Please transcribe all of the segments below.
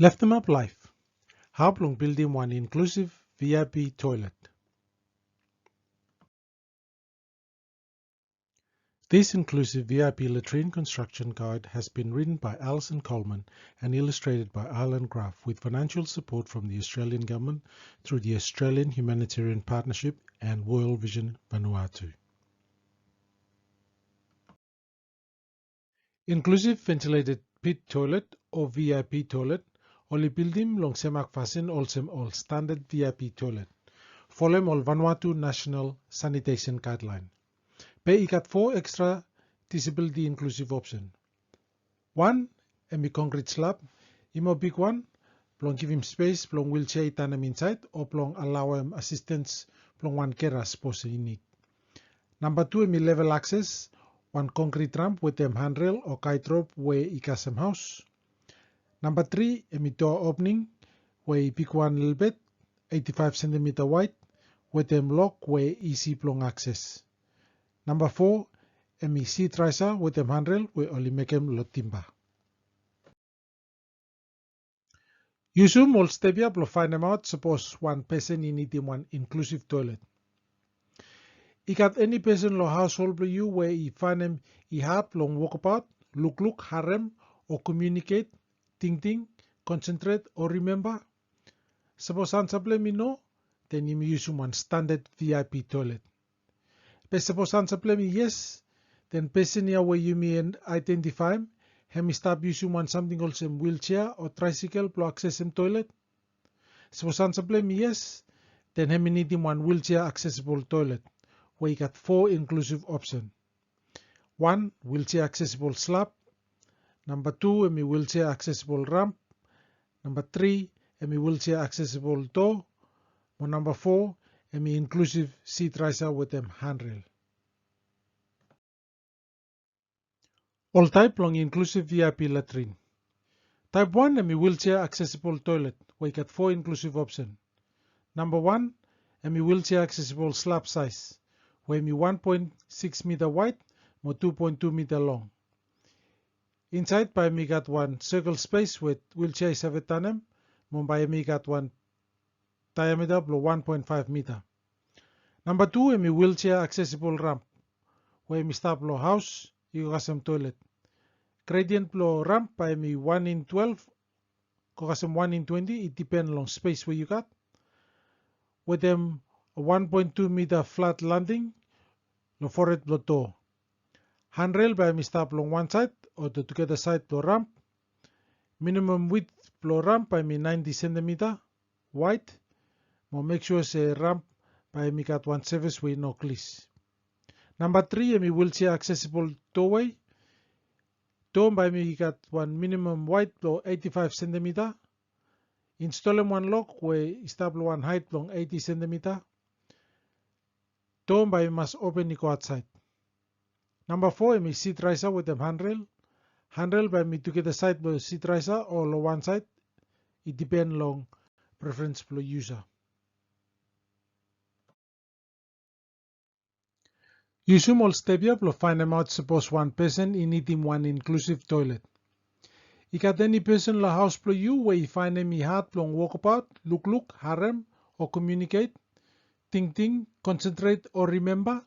Left them up life. How blong bildim one inclusive VIP toilet. This inclusive VIP latrine construction guide has been written by Alison Coleman and illustrated by Alan Graff with financial support from the Australian Government through the Australian Humanitarian Partnership and World Vision Vanuatu. Inclusive ventilated pit toilet or VIP toilet oli bildim long semak fasin olsem all standard VIP toilet. Follow all Vanuatu National Sanitation Guideline. Pay got 4 extra disability inclusive option. 1, a concrete slab, imo big one, plong give him space, plong wheelchair itanam inside, or plong allow him assistance, plong one keras pose in need. Number 2, level access, one concrete ramp with them handrail or kite rope where ikasam house. Number 3, door opening, where he pick one little bit, 85 centimeter wide, with them lock where easy plong access. Number 4, seat riser with them handrail where only make them lot timber. Usum all stevia blow find them out suppose one person in need one inclusive toilet. He got any person lo household blow you where he find them he have long walk about, look, harem, or communicate, think, concentrate, or remember. Suppose answer blame me no, then you use one standard VIP toilet. But suppose answer blame me yes, then person here where you may identify him, Hemia stop using one something also wheelchair or tricycle to access him toilet. Suppose answer blame me yes, then Hemia need him one wheelchair accessible toilet, where you got 4 inclusive options. 1, wheelchair accessible slab. Number 2, wheelchair accessible ramp. Number 3, wheelchair accessible door. Or number 4, inclusive seat riser with them handrail. All type long inclusive VIP latrine. Type 1, wheelchair accessible toilet, where you got 4 inclusive options. Number 1, wheelchair accessible slab size, where 1.6 meter wide or 2.2 meter long. Inside by me got one circle space with wheelchair savetanem, by me got one diameter of 1.5 meter. Number 2, wheelchair accessible ramp, where me stop low house, you got some toilet. Gradient blow ramp by me 1 in 12, got some 1 in 20, it depends on space where you got. With them a 1.2 meter flat landing, no forehead blow door. Handrail by me stop along one side or the together side blow ramp. Minimum width blow ramp by me 90 centimeter wide. More make sure say ramp by me got one service with no cleats. Number 3, wheelchair accessible doorway. Door by me got one minimum wide blow 85 centimeter. Install one lock where establish one height long 80 centimeter. Door by me must open go outside. Number 4, seat riser with them handrail. Handrail by me to get the side by seat riser or one side. It depends on preference for user. Usum all step up to find them out suppose one person in needing one inclusive toilet. You got any person la house for you where you find them he hard long walk about, look, harem, or communicate, think, concentrate, or remember.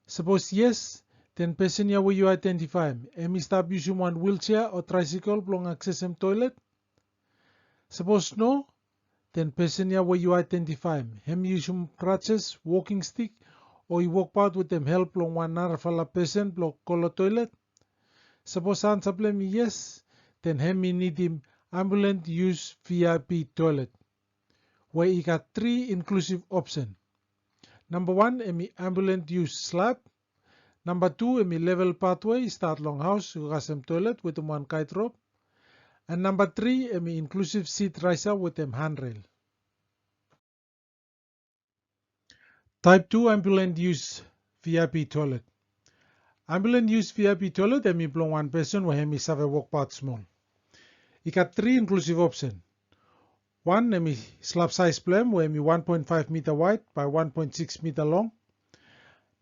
Suppose yes, then person here where you identify him. Stop using one wheelchair or tricycle long access him toilet. Suppose no, then person here where you identify him. Using crutches, walking stick, or you walk out with them help long one narfala person block color toilet. Suppose answer blame yes, then Hemia need him ambulance use VIP toilet, where he got 3 inclusive options. Number 1, ambulance use slab. Number 2, level pathway start long house you got some toilet with one kite rope. And number 3, inclusive seat riser with them handrail. Type 2, ambulance use VIP toilet. Ambulance use VIP toilet, blow one person where Hemia have a walk part small. You got 3 inclusive options. 1, slab size plan where 1.5 meter wide by 1.6 meter long.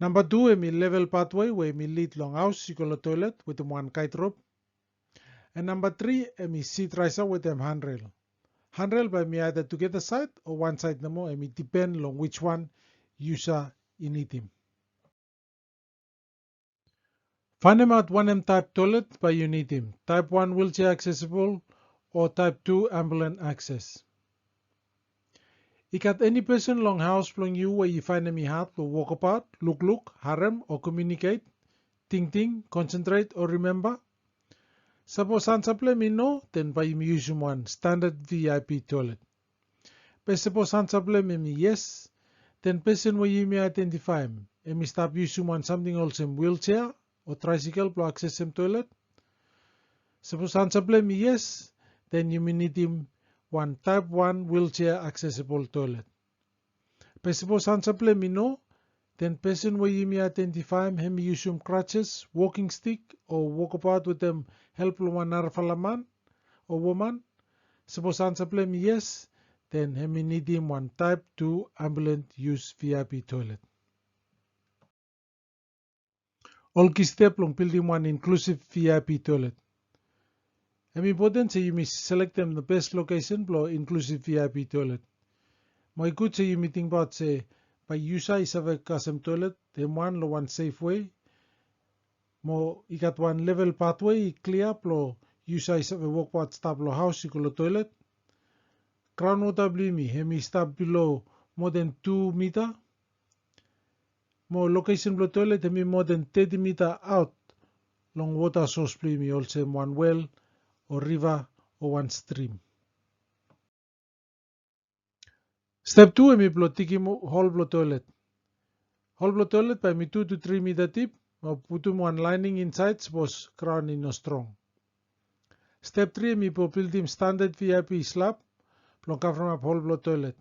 Number 2, level pathway where lead long house you call a toilet with one kite rope. And number 3, emi seat riser with them handrail. Handrail by me either together side or one side no more, emi depend on which one user in it him. Find them out 1M type toilet by you need him. Type 1 wheelchair accessible or type 2 ambulance access. Ikat any person long house plong you where you find them hard to walk apart, look, harem or communicate, think, concentrate or remember. Suppose answer play me no, then by me use one standard VIP toilet. But suppose answer play me yes, then person where you may identify him. And me stop using one something also in wheelchair or tricycle to access him toilet. Suppose answer play me yes, then you may need him one type 1 wheelchair accessible toilet. But suppose answer play me no, then person where you may identify him use some crutches, walking stick, or walk about with them help one man or woman. Suppose answer play me yes, then him need him one type 2 ambulance use VIP toilet. All key step long building one inclusive VIP toilet. It's important so you may select them the best location for inclusive VIP toilet. My good so you may think about say by user is have a custom toilet, then one safe way. Mo you got one level pathway clear plo user is have a walk path stop lo house you toilet. Ground water me hemi stop below more than 2 meter. Mo location plo toilet hemi more than 30 meter out long water source me also one well or river or one stream. Step 2 emi plo tiki hole plo toilet. Hole plo toilet by me 2 to 3 meter deep. Mo putum one lining inside suppose crown in no strong. Step 3 emi plo bildim standard VIP slab plo cover up hole plo toilet.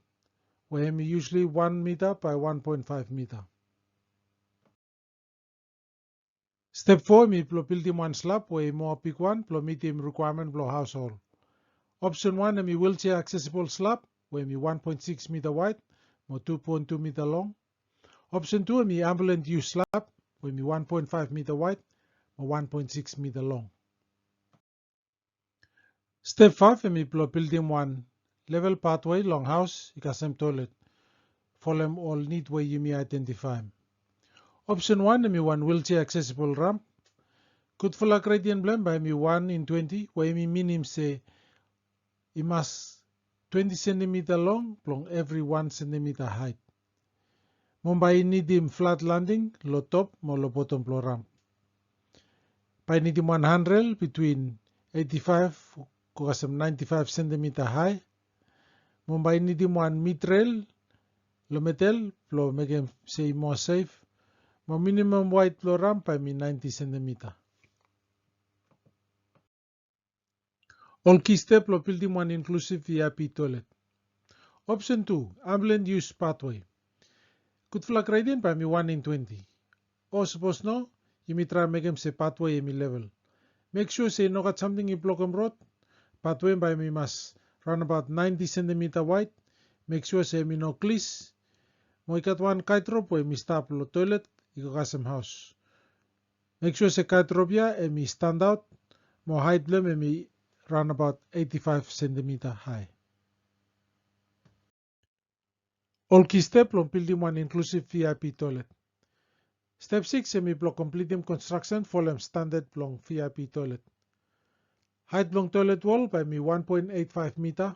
Where emi usually 1 meter by 1.5 meter. Step 4 emi plo bildim one slab where more pick one plo meet him requirement plo household. Option 1 emi wheelchair accessible slab where emi 1.6 meter wide or 2.2 meter long. Option 2 emi ambulance use slab where emi 1.5 meter wide or 1.6 meter long. Step 5 emi plo building one level pathway long house ikasem toilet. For them all need where you may identify him. Option 1 emi one wheelchair accessible ramp. Good for gradient blend by emi 1 in 20 where emi minimum say it must 20 centimeter long plong every 1 centimeter height. Mumbai need him flat landing, low top, mo low bottom plo ramp. By need him 100 between 85 to 95 centimeter high. Mumbai need him one mid rail, low metal, plo make him say more safe. Mo minimum wide plo ramp by me 90 centimeter. All key step plo building one inclusive VIP toilet. Option 2, ambulance use pathway. Good flag gradient by me 1 in 20. Or suppose no, you may try make him say pathway emi level. Make sure say no got something in block road. Pathway by me must run about 90 centimeter wide. Make sure say me no cleats. Mo ikat one kite rope where me stop lo toilet, iko kasem house. Make sure say kite rope ya emi stand out. Mo height blem emi run about 85 centimeter high. All key step long building one inclusive VIP toilet. Step 6 emi block completing construction for them standard long VIP toilet. Height long toilet wall by me 1.85 meter.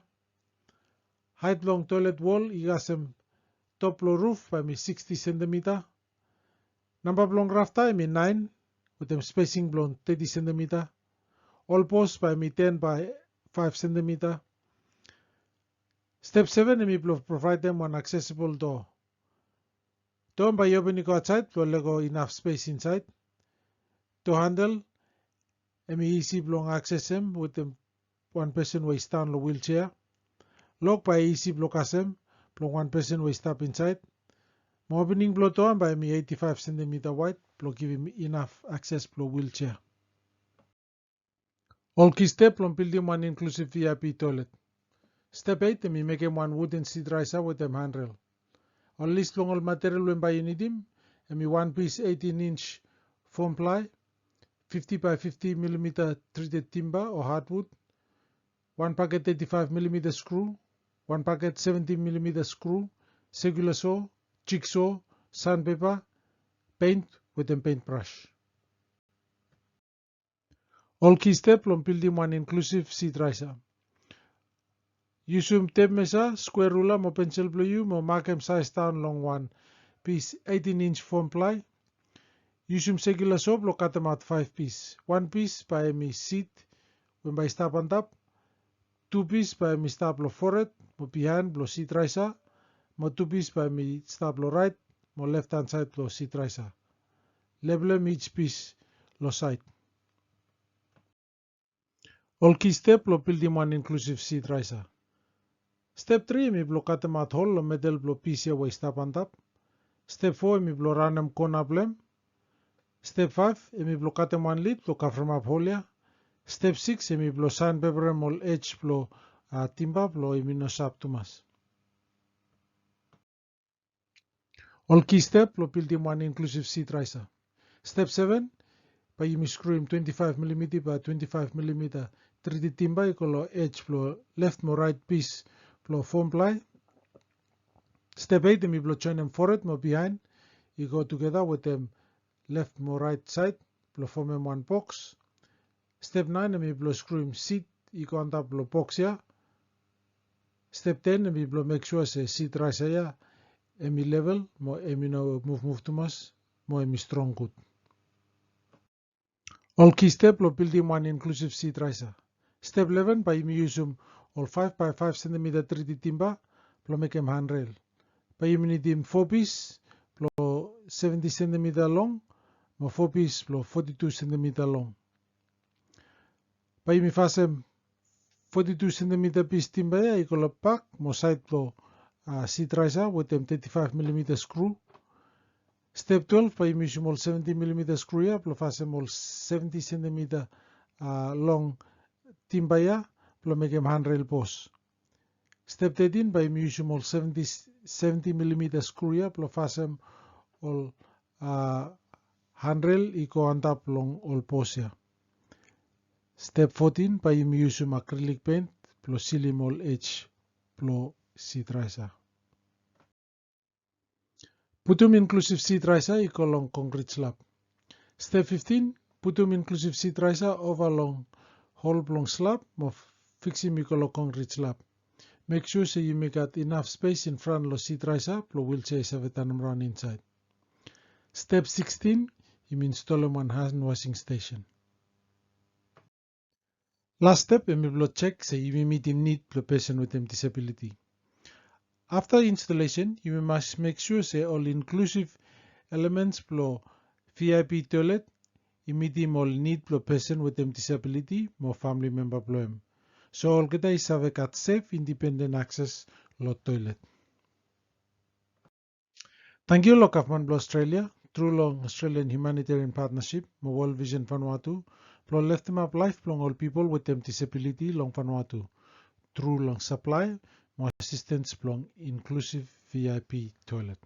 Height long toilet wall igasem top low roof by me 60 centimeter. Number long rafter me 9 with them spacing blown 30 centimeter. All posts by me 10 by 5 centimeter. Step 7 emi provide them one accessible door. Door by opening outside, to lego enough space inside. Door handle, emi easy block access him with them one person way stand the wheelchair. Lock by easy block assem, block one person way stop inside. My opening blow door by me 85 centimeter wide, block give him enough access blow wheelchair. All key step on building one inclusive VIP toilet. Step 8, emi make him one wooden seat riser with them handrail. On list long all material when by you need him, emi one piece 18-inch foam ply, 50 by 50 mm treated timber or hardwood, 1 packet 35 mm screw, 1 packet 70 mm screw, circular saw, jigsaw, sandpaper, paint with a paintbrush. All key step plong bildim one inclusive seat riser. Usum tape measure, square ruler, mo pencil blue, mo mark em size down long one piece 18-inch foam ply. Usum circular saw, lo cut them out 5 piece. 1 piece by me seat when by stop on top. 2 piece by me stop lo forehead, mo behind lo seat riser. Mo 2 piece by me stop lo right, mo left hand side lo seat riser. Level em each piece lo side. All key step lo bildim one inclusive seat riser. Step 3 mi blo cut them out hole lo middle blo piece ya way stop on top. Step 4 mi blo run em corner blem. Step 5 mi blo cut them one lid blo cover em up hole ya. Step 6 mi blo sandpaper em all edge blo timber blo imino sharp tumas. All key step lo bildim one inclusive seat riser. Step 7 pa yimi screw him 25 mm by 25 mm 3D timber ikolo edge blo left mo right piece blo foam ply. Step 8 mi blo join them forward mo behind. You go together with them left mo right side blo form em one box. Step 9 mi blo screw him seat you go on top blo box ya. Step 10 mi blo make sure se seat riser ya emi level mo emi no move tumas mo emi strong good. All key step lo bildim one inclusive seat riser. Step 11 pa yimi usum all 5 by 5 cm 3D timber plo make em handrail. Pa yimi nidim 4 piece plo 70 cm long mo 4 piece plo 42 cm long. Pa yimi fasem 42 cm piece timber ya ikolo pack mo side plo seat riser with them 35 mm screw. Step 12 pa yimi usum all 70 mm screw ya plo fasem all 70 cm long timber ya plo make em handrail post. Step 13 pa yimi usum all 70 mm screw ya plo fasem all handrail iko on top long all post ya. Step 14 pa yimi usum acrylic paint plo seal all edge plo seat riser. Putum inclusive seat riser iko long concrete slab. Step 15 putum inclusive seat riser over long hole long slab mo fix him iko long concrete slab. Make sure so you make got enough space in front lo seat riser plo wheelchair savetanam run inside. Step 16 you install one hand washing station. Last step you will check so you meet in need for person with disability. After installation, you must make sure say all inclusive elements for VIP toilet meet all need for person with disability or family member problem. So all kita is have got safe independent access lo toilet. Thank you lo government Australia through long Australian humanitarian partnership mo World Vision Vanuatu plo left them up life long all people with disability long Vanuatu through long supply more assistance long inclusive VIP toilet.